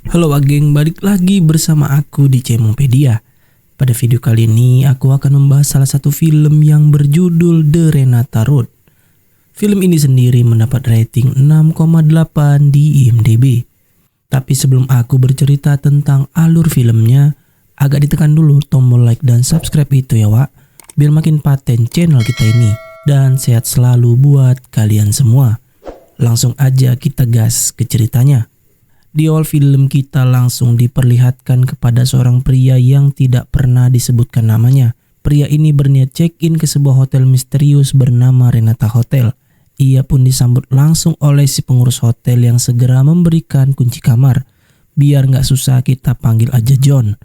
Halo geng, balik lagi bersama aku di Cemopedia. Pada video kali ini aku akan membahas salah satu film yang berjudul The Renata Road. Film ini sendiri mendapat rating 6,8 di IMDb. Tapi sebelum aku bercerita tentang alur filmnya, agak ditekan dulu tombol like dan subscribe itu ya Wak, biar makin paten channel kita ini. Dan sehat selalu buat kalian semua. Langsung aja kita gas ke ceritanya. Di awal film kita langsung diperlihatkan kepada seorang pria yang tidak pernah disebutkan namanya. Pria ini berniat check-in ke sebuah hotel misterius bernama Renata Hotel. Ia pun disambut langsung oleh si pengurus hotel yang segera memberikan kunci kamar. Biar nggak susah kita panggil aja John.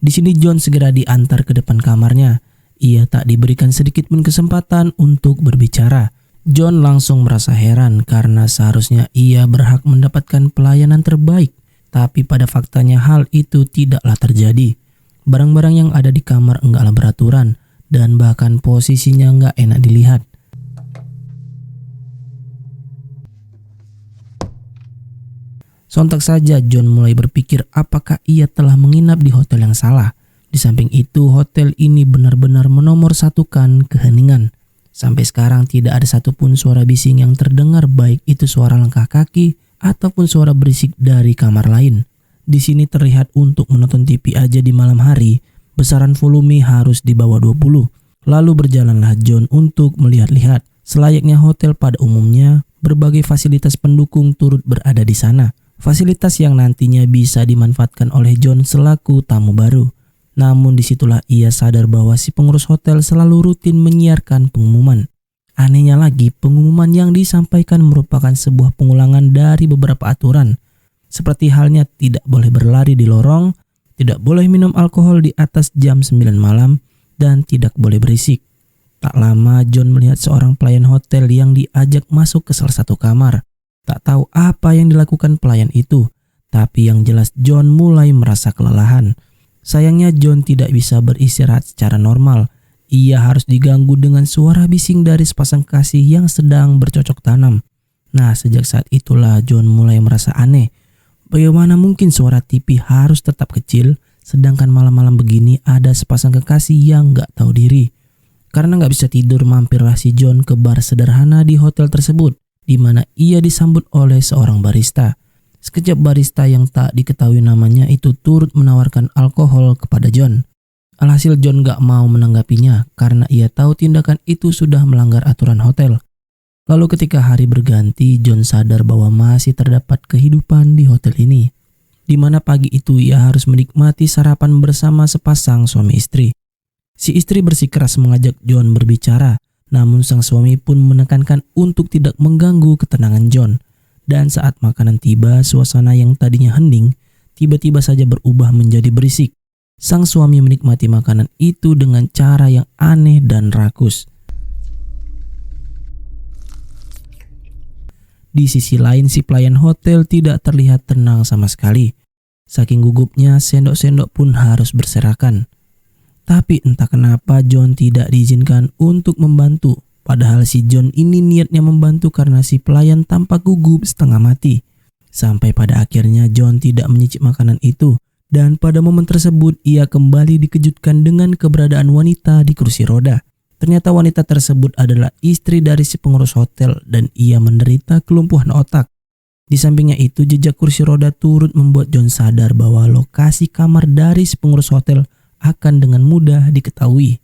Di sini John segera diantar ke depan kamarnya. Ia tak diberikan sedikit pun kesempatan untuk berbicara. John langsung merasa heran karena seharusnya ia berhak mendapatkan pelayanan terbaik. Tapi pada faktanya hal itu tidaklah terjadi. Barang-barang yang ada di kamar enggaklah beraturan dan bahkan posisinya enggak enak dilihat. Sontak saja John mulai berpikir apakah ia telah menginap di hotel yang salah. Di samping itu hotel ini benar-benar menomorsatukan keheningan. Sampai sekarang tidak ada satupun suara bising yang terdengar, baik itu suara langkah kaki ataupun suara berisik dari kamar lain. Di sini terlihat untuk menonton TV aja di malam hari, besaran volume harus di bawah 20. Lalu berjalanlah John untuk melihat-lihat. Selayaknya hotel pada umumnya, berbagai fasilitas pendukung turut berada di sana. Fasilitas yang nantinya bisa dimanfaatkan oleh John selaku tamu baru. Namun disitulah ia sadar bahwa si pengurus hotel selalu rutin menyiarkan pengumuman. Anehnya lagi, pengumuman yang disampaikan merupakan sebuah pengulangan dari beberapa aturan. Seperti halnya tidak boleh berlari di lorong, tidak boleh minum alkohol di atas jam 9 malam, dan tidak boleh berisik. Tak lama John melihat seorang pelayan hotel yang diajak masuk ke salah satu kamar. Tak tahu apa yang dilakukan pelayan itu, tapi yang jelas John mulai merasa kelelahan. Sayangnya John tidak bisa beristirahat secara normal. Ia harus diganggu dengan suara bising dari sepasang kekasih yang sedang bercocok tanam. Nah, sejak saat itulah John mulai merasa aneh. Bagaimana mungkin suara TV harus tetap kecil, sedangkan malam-malam begini ada sepasang kekasih yang gak tahu diri. Karena gak bisa tidur, mampirlah si John ke bar sederhana di hotel tersebut, di mana ia disambut oleh seorang barista. Sekejap barista yang tak diketahui namanya itu turut menawarkan alkohol kepada John. Alhasil John gak mau menanggapinya karena ia tahu tindakan itu sudah melanggar aturan hotel. Lalu ketika hari berganti, John sadar bahwa masih terdapat kehidupan di hotel ini. Di mana pagi itu ia harus menikmati sarapan bersama sepasang suami istri. Si istri bersikeras mengajak John berbicara, namun sang suami pun menekankan untuk tidak mengganggu ketenangan John. Dan saat makanan tiba, suasana yang tadinya hening, tiba-tiba saja berubah menjadi berisik. Sang suami menikmati makanan itu dengan cara yang aneh dan rakus. Di sisi lain, si pelayan hotel tidak terlihat tenang sama sekali. Saking gugupnya, sendok-sendok pun harus berserakan. Tapi entah kenapa John tidak diizinkan untuk membantu. Padahal si John ini niatnya membantu karena si pelayan tampak gugup setengah mati. Sampai pada akhirnya John tidak menyicip makanan itu. Dan pada momen tersebut ia kembali dikejutkan dengan keberadaan wanita di kursi roda. Ternyata wanita tersebut adalah istri dari si pengurus hotel dan ia menderita kelumpuhan otak. Di sampingnya itu jejak kursi roda turut membuat John sadar bahwa lokasi kamar dari si pengurus hotel akan dengan mudah diketahui.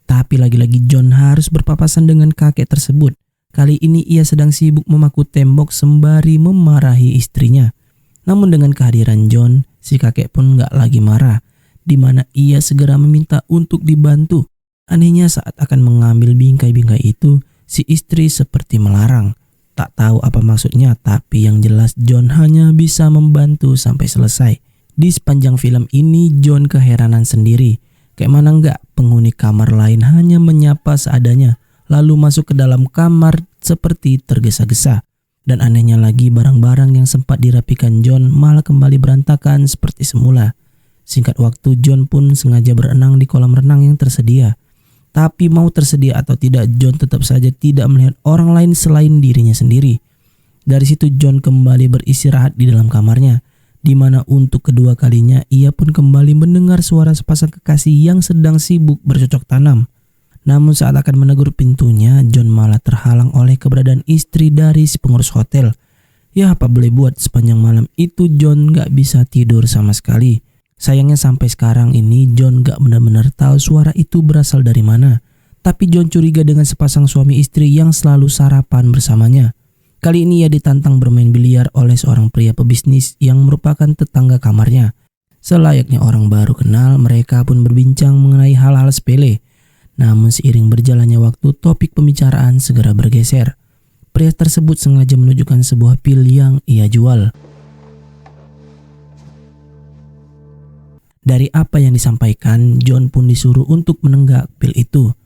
Tapi lagi-lagi John harus berpapasan dengan kakek tersebut. Kali ini ia sedang sibuk memaku tembok sembari memarahi istrinya. Namun dengan kehadiran John, si kakek pun gak lagi marah, di mana ia segera meminta untuk dibantu. Anehnya saat akan mengambil bingkai-bingkai itu, si istri seperti melarang. Tak tahu apa maksudnya, tapi yang jelas John hanya bisa membantu sampai selesai. Di sepanjang film ini John keheranan sendiri. Kayak mana enggak, penghuni kamar lain hanya menyapa seadanya, lalu masuk ke dalam kamar seperti tergesa-gesa. Dan anehnya lagi, barang-barang yang sempat dirapikan John malah kembali berantakan seperti semula. Singkat waktu, John pun sengaja berenang di kolam renang yang tersedia. Tapi mau tersedia atau tidak, John tetap saja tidak melihat orang lain selain dirinya sendiri. Dari situ John kembali beristirahat di dalam kamarnya. di mana untuk kedua kalinya ia pun kembali mendengar suara sepasang kekasih yang sedang sibuk bercocok tanam. Namun saat akan menegur pintunya, John malah terhalang oleh keberadaan istri dari si pengurus hotel. Ya apa boleh buat, sepanjang malam itu John gak bisa tidur sama sekali. Sayangnya sampai sekarang ini John gak benar-benar tahu suara itu berasal dari mana. Tapi John curiga dengan sepasang suami istri yang selalu sarapan bersamanya. Kali ini ia ditantang bermain biliar oleh seorang pria pebisnis yang merupakan tetangga kamarnya. Selayaknya orang baru kenal, mereka pun berbincang mengenai hal-hal sepele. Namun seiring berjalannya waktu, topik pembicaraan segera bergeser. Pria tersebut sengaja menunjukkan sebuah pil yang ia jual. Dari apa yang disampaikan, John pun disuruh untuk menenggak pil itu.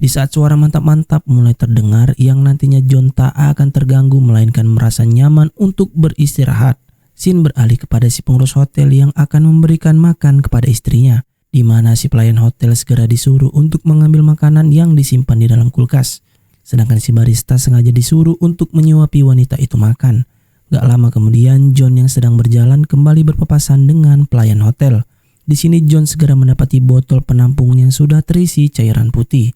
Di saat suara mantap-mantap mulai terdengar yang nantinya John tak akan terganggu melainkan merasa nyaman untuk beristirahat. Scene beralih kepada si pengurus hotel yang akan memberikan makan kepada istrinya, di mana si pelayan hotel segera disuruh untuk mengambil makanan yang disimpan di dalam kulkas. Sedangkan si barista sengaja disuruh untuk menyuapi wanita itu makan. Gak lama kemudian John yang sedang berjalan kembali berpapasan dengan pelayan hotel. Di sini John segera mendapati botol penampung yang sudah terisi cairan putih.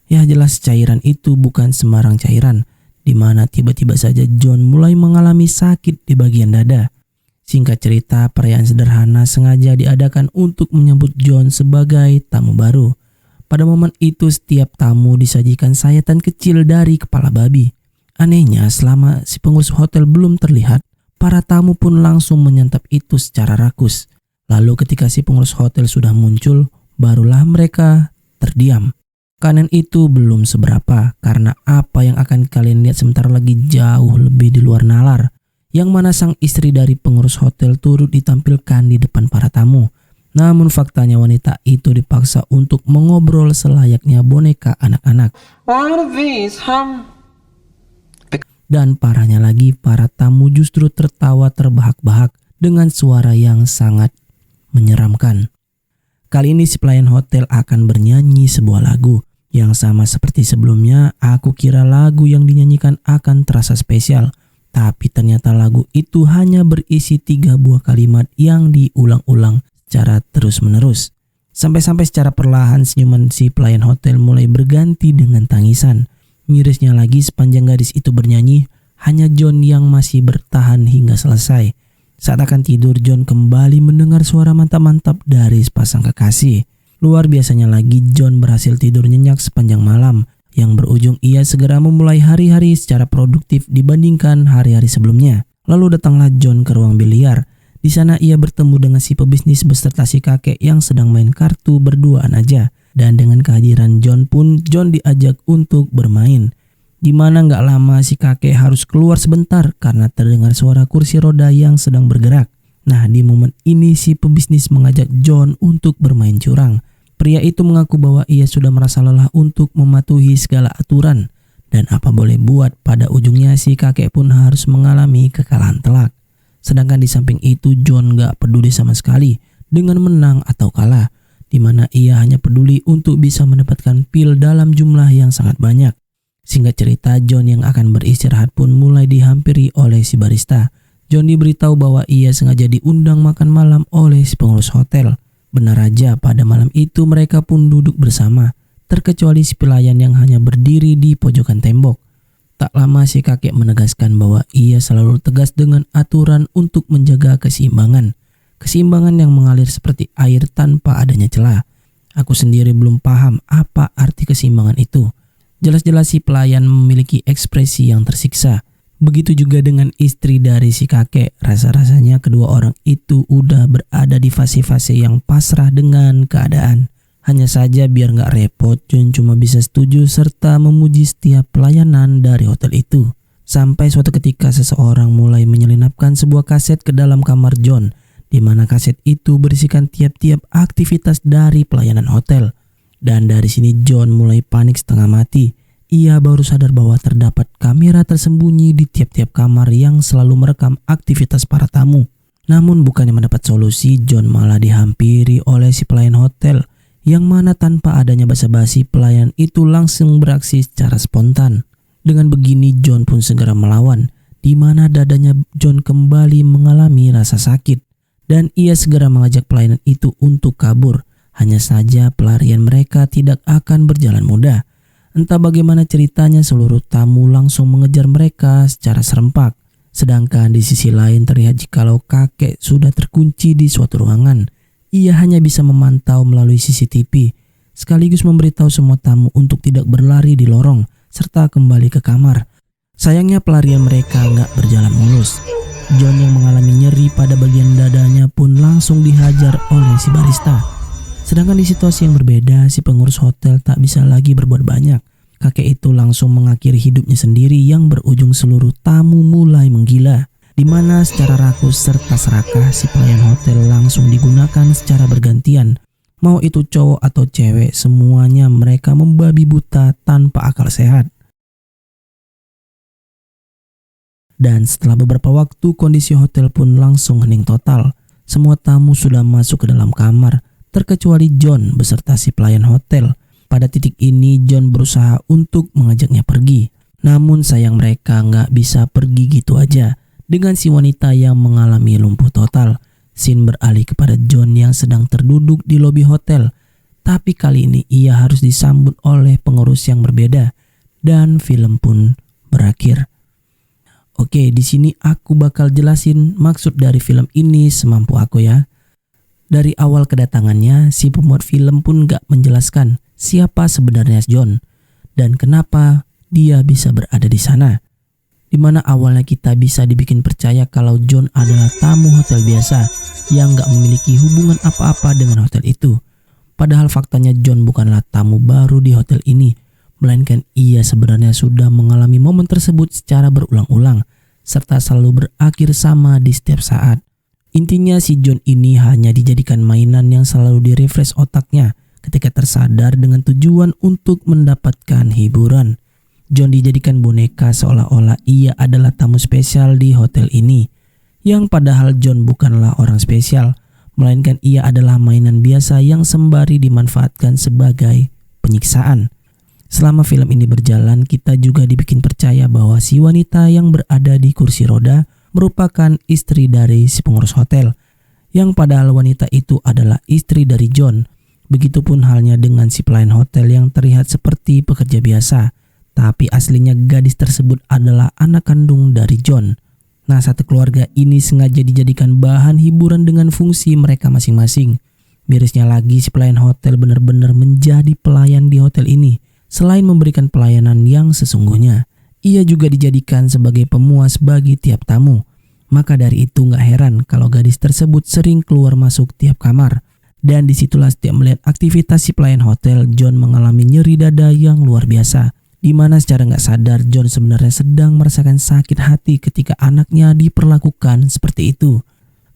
Ya jelas cairan itu bukan sembarang cairan, di mana tiba-tiba saja John mulai mengalami sakit di bagian dada. Singkat cerita, perayaan sederhana sengaja diadakan untuk menyambut John sebagai tamu baru. Pada momen itu setiap tamu disajikan sayatan kecil dari kepala babi. Anehnya, selama si pengurus hotel belum terlihat, para tamu pun langsung menyantap itu secara rakus. Lalu ketika si pengurus hotel sudah muncul, barulah mereka terdiam. Kanan itu belum seberapa karena apa yang akan kalian lihat sebentar lagi jauh lebih di luar nalar. Yang mana sang istri dari pengurus hotel turut ditampilkan di depan para tamu. Namun faktanya wanita itu dipaksa untuk mengobrol selayaknya boneka anak-anak. Dan parahnya lagi, para tamu justru tertawa terbahak-bahak dengan suara yang sangat menyeramkan. Kali ini si pelayan hotel akan bernyanyi sebuah lagu. Yang sama seperti sebelumnya, aku kira lagu yang dinyanyikan akan terasa spesial. Tapi ternyata lagu itu hanya berisi 3 buah kalimat yang diulang-ulang secara terus-menerus. Sampai-sampai secara perlahan senyuman si pelayan hotel mulai berganti dengan tangisan. Mirisnya lagi, sepanjang gadis itu bernyanyi, hanya John yang masih bertahan hingga selesai. Saat akan tidur, John kembali mendengar suara mantap-mantap dari sepasang kekasih. Luar biasanya lagi, John berhasil tidur nyenyak sepanjang malam, yang berujung ia segera memulai hari-hari secara produktif dibandingkan hari-hari sebelumnya. Lalu datanglah John ke ruang biliar. Di sana ia bertemu dengan si pebisnis beserta si kakek yang sedang main kartu berduaan aja. Dan dengan kehadiran John pun, John diajak untuk bermain. Di mana gak lama si kakek harus keluar sebentar karena terdengar suara kursi roda yang sedang bergerak. Nah, di momen ini si pebisnis mengajak John untuk bermain curang. Pria itu mengaku bahwa ia sudah merasa lelah untuk mematuhi segala aturan. Dan apa boleh buat, pada ujungnya si kakek pun harus mengalami kekalahan telak. Sedangkan di samping itu John gak peduli sama sekali dengan menang atau kalah. Di mana ia hanya peduli untuk bisa mendapatkan pil dalam jumlah yang sangat banyak. Singkat cerita, John yang akan beristirahat pun mulai dihampiri oleh si barista. John diberitahu bahwa ia sengaja diundang makan malam oleh si pengurus hotel. Benar aja, pada malam itu mereka pun duduk bersama, terkecuali si pelayan yang hanya berdiri di pojokan tembok. Tak lama si kakek menegaskan bahwa ia selalu tegas dengan aturan untuk menjaga keseimbangan. Keseimbangan yang mengalir seperti air tanpa adanya celah. Aku sendiri belum paham apa arti keseimbangan itu. Jelas-jelas si pelayan memiliki ekspresi yang tersiksa. Begitu juga dengan istri dari si kakek. Rasa-rasanya kedua orang itu udah berada di fase-fase yang pasrah dengan keadaan. Hanya saja biar gak repot, John cuma bisa setuju serta memuji setiap pelayanan dari hotel itu. Sampai suatu ketika seseorang mulai menyelinapkan sebuah kaset ke dalam kamar John, di mana kaset itu berisikan tiap-tiap aktivitas dari pelayanan hotel. Dan dari sini John mulai panik setengah mati. Ia baru sadar bahwa terdapat kamera tersembunyi di tiap-tiap kamar yang selalu merekam aktivitas para tamu. Namun bukannya mendapat solusi, John malah dihampiri oleh si pelayan hotel, yang mana tanpa adanya basa-basi pelayan itu langsung beraksi secara spontan. Dengan begini John pun segera melawan, di mana dadanya John kembali mengalami rasa sakit. dan ia segera mengajak pelayan itu untuk kabur. Hanya saja pelarian mereka tidak akan berjalan mudah. Entah bagaimana ceritanya, seluruh tamu langsung mengejar mereka secara serempak. Sedangkan di sisi lain terlihat jikalau kakek sudah terkunci di suatu ruangan. Ia hanya bisa memantau melalui CCTV, sekaligus memberitahu semua tamu untuk tidak berlari di lorong, serta kembali ke kamar. Sayangnya pelarian mereka nggak berjalan mulus. John yang mengalami nyeri pada bagian dadanya pun langsung dihajar oleh si barista. Sedangkan di situasi yang berbeda, si pengurus hotel tak bisa lagi berbuat banyak. Kakek itu langsung mengakhiri hidupnya sendiri yang berujung seluruh tamu mulai menggila. Di mana secara rakus serta serakah si pelayan hotel langsung digunakan secara bergantian. Mau itu cowok atau cewek, semuanya mereka membabi buta tanpa akal sehat. Dan setelah beberapa waktu, kondisi hotel pun langsung hening total. Semua tamu sudah masuk ke dalam kamar, terkecuali John beserta si pelayan hotel. Pada titik ini John berusaha untuk mengajaknya pergi. Namun sayang mereka nggak bisa pergi gitu aja. Dengan si wanita yang mengalami lumpuh total, scene beralih kepada John yang sedang terduduk di lobi hotel. Tapi kali ini ia harus disambut oleh pengurus yang berbeda. Dan film pun berakhir. Oke, di sini aku bakal jelasin maksud dari film ini semampu aku ya. Dari awal kedatangannya, si pembuat film pun gak menjelaskan siapa sebenarnya John dan kenapa dia bisa berada di sana. Dimana awalnya kita bisa dibikin percaya kalau John adalah tamu hotel biasa yang gak memiliki hubungan apa-apa dengan hotel itu. Padahal faktanya John bukanlah tamu baru di hotel ini, melainkan ia sebenarnya sudah mengalami momen tersebut secara berulang-ulang, serta selalu berakhir sama di setiap saat. Intinya si John ini hanya dijadikan mainan yang selalu direfresh otaknya ketika tersadar dengan tujuan untuk mendapatkan hiburan. John dijadikan boneka seolah-olah ia adalah tamu spesial di hotel ini, yang padahal John bukanlah orang spesial, melainkan ia adalah mainan biasa yang sembari dimanfaatkan sebagai penyiksaan. Selama film ini berjalan, kita juga dibikin percaya bahwa si wanita yang berada di kursi roda merupakan istri dari si pengurus hotel, yang padahal wanita itu adalah istri dari John. Begitupun halnya dengan si pelayan hotel yang terlihat seperti pekerja biasa, tapi aslinya gadis tersebut adalah anak kandung dari John. Nah, satu keluarga ini sengaja dijadikan bahan hiburan dengan fungsi mereka masing-masing. Mirisnya lagi, si pelayan hotel benar-benar menjadi pelayan di hotel ini. Selain memberikan pelayanan yang sesungguhnya, ia juga dijadikan sebagai pemuas bagi tiap tamu. Maka dari itu gak heran kalau gadis tersebut sering keluar masuk tiap kamar. Dan disitulah setiap melihat aktivitas si pelayan hotel, John mengalami nyeri dada yang luar biasa. Di mana secara gak sadar John sebenarnya sedang merasakan sakit hati ketika anaknya diperlakukan seperti itu.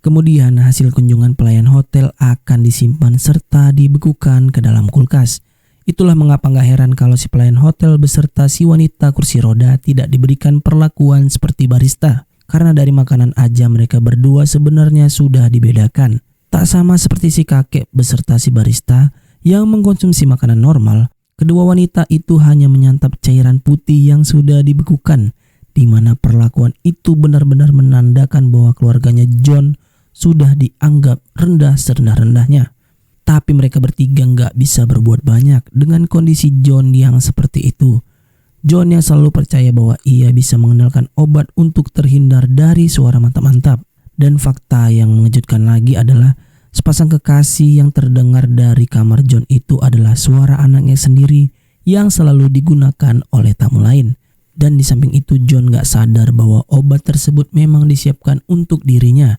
Kemudian hasil kunjungan pelayan hotel akan disimpan serta dibekukan ke dalam kulkas. Itulah mengapa gak heran kalau si pelayan hotel beserta si wanita kursi roda tidak diberikan perlakuan seperti barista. Karena dari makanan aja mereka berdua sebenarnya sudah dibedakan. Tak sama seperti si kakek beserta si barista yang mengkonsumsi makanan normal. Kedua wanita itu hanya menyantap cairan putih yang sudah dibekukan, di mana perlakuan itu benar-benar menandakan bahwa keluarganya John sudah dianggap rendah serendah-rendahnya. Tapi mereka bertiga nggak bisa berbuat banyak dengan kondisi John yang seperti itu. John yang selalu percaya bahwa ia bisa mengenalkan obat untuk terhindar dari suara mantap-mantap. Dan fakta yang mengejutkan lagi adalah sepasang kekasih yang terdengar dari kamar John itu adalah suara anaknya sendiri yang selalu digunakan oleh tamu lain. Dan di samping itu John gak sadar bahwa obat tersebut memang disiapkan untuk dirinya.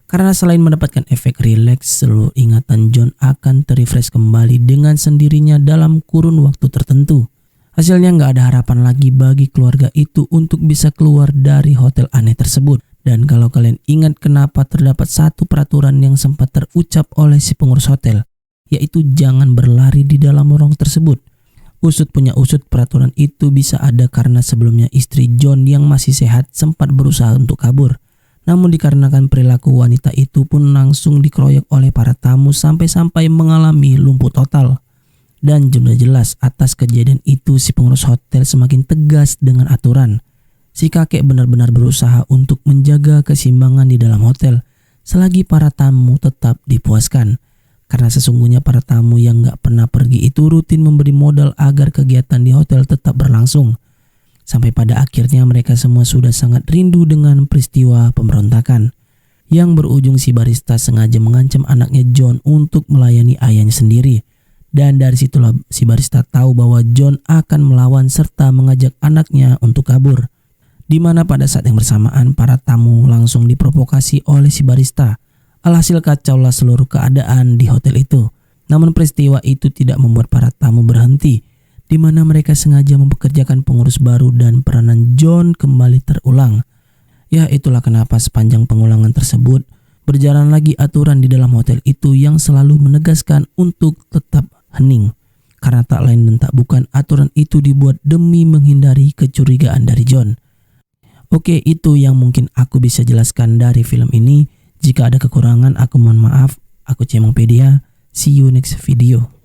Karena selain mendapatkan efek rileks, seluruh ingatan John akan terrefresh kembali dengan sendirinya dalam kurun waktu tertentu. Hasilnya gak ada harapan lagi bagi keluarga itu untuk bisa keluar dari hotel aneh tersebut. Dan kalau kalian ingat kenapa terdapat satu peraturan yang sempat terucap oleh si pengurus hotel, yaitu jangan berlari di dalam lorong tersebut. Usut punya usut, peraturan itu bisa ada karena sebelumnya istri John yang masih sehat sempat berusaha untuk kabur. Namun dikarenakan perilaku wanita itu pun langsung dikeroyok oleh para tamu sampai-sampai mengalami lumpuh total. Dan sudah jelas atas kejadian itu si pengurus hotel semakin tegas dengan aturan. Si kakek benar-benar berusaha untuk menjaga keseimbangan di dalam hotel, selagi para tamu tetap dipuaskan. Karena sesungguhnya para tamu yang gak pernah pergi itu rutin memberi modal agar kegiatan di hotel tetap berlangsung. Sampai pada akhirnya mereka semua sudah sangat rindu dengan peristiwa pemberontakan. Yang berujung si barista sengaja mengancam anaknya John untuk melayani ayahnya sendiri. Dan dari situlah si barista tahu bahwa John akan melawan serta mengajak anaknya untuk kabur. Di mana pada saat yang bersamaan para tamu langsung diprovokasi oleh si barista. Alhasil kacaulah seluruh keadaan di hotel itu. Namun peristiwa itu tidak membuat para tamu berhenti, di mana mereka sengaja mempekerjakan pengurus baru dan peranan John kembali terulang. Ya, itulah kenapa sepanjang pengulangan tersebut berjalan lagi aturan di dalam hotel itu yang selalu menegaskan untuk tetap hening. Karena tak lain dan tak bukan aturan itu dibuat demi menghindari kecurigaan dari John. Oke, itu yang mungkin aku bisa jelaskan dari film ini. Jika ada kekurangan, aku mohon maaf. Aku Cemongpedia. See you next video.